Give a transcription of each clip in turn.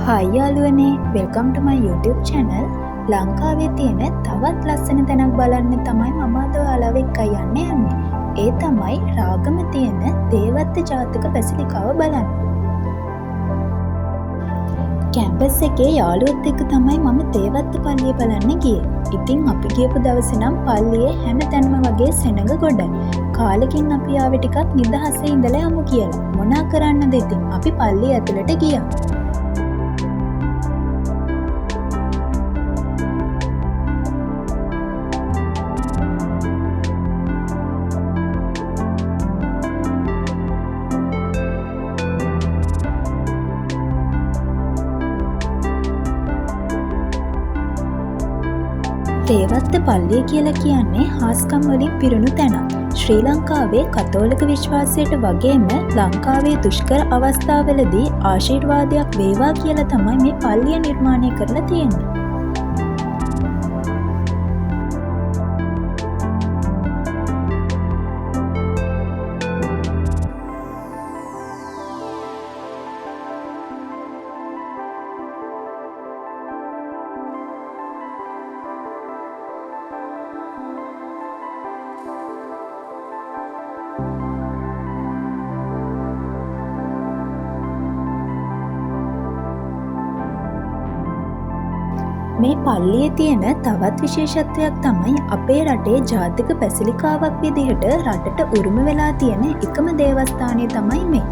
Hi යාළුවනේ, welcome to my YouTube channel. ලංකාවේ තියෙන තවත් ලස්සන තැනක් බලන්න තමයි මම අද ඔයාලව එක්ක යන්නේ. ඒ තමයි රාගම තියෙන දේවත්ත ජාතක බැසිලිකාව බලන්න. කැම්පස් එකේ යාළුවොත් එක්ක තමයි මම දේවත්ත පල්ලිය බලන්න ගියේ. ඉතින් අපි ගියපු දවසේ නම් පල්ලියේ හැම තැනම වගේ සෙනඟ ගොඩයි. කාලෙකින් අපි ආවේ ටිකක් නිදහසේ ඉඳලා යමු කියලා. මොනා කරන්නද ඉතින්? අපි පල්ලිය ඇතුළට ගියා. දේවත්ත පල්ලිය කියලා කියන්නේ හාස්කම් වලින් පිරුණු තැනක්. ශ්‍රී ලංකාවේ කතෝලික විශ්වාසයට වගේම ලංකාවේ දුෂ්කර අවස්ථාවලදී ආශිර්වාදයක් වේවා කියලා තමයි මේ පල්ලිය නිර්මාණය කරලා තියෙන්නේ. මේ පල්ලියේ තියෙන තවත් විශේෂත්වයක් තමයි අපේ රටේ ජාතික බැසිලිකාවක් විදිහට රටට උරුම වෙලා තියෙන එකම දේවස්ථානය තමයි මේ.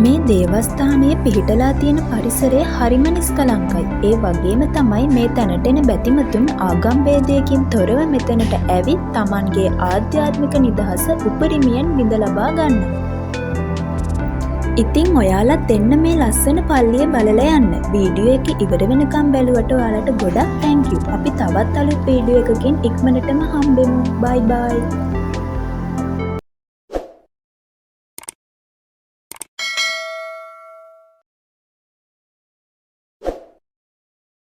මේ දේවස්ථානයේ පිහිටලා තියෙන පරිසරය හරිම නිස්කලංකයි. ඒ වගේම තමයි මේ තැනට එන බැතිමතුන් ආගම් භේදයකින් තොරව මෙතනට ඇවිත් Tamanගේ ආධ්‍යාත්මික නිදහස උපරිමයෙන් විඳ ලබා ගන්න. ඉතින් ඔයාලත් එන්න මේ ලස්සන පල්ලිය බලලා යන්න. වීඩියෝ එක ඉවර වෙනකම් බැලුවට ඔයාලට ගොඩක් thank you. අපි තවත් අලුත් වීඩියෝ එකකින් ඉක්මනටම හම්බෙමු. bye bye.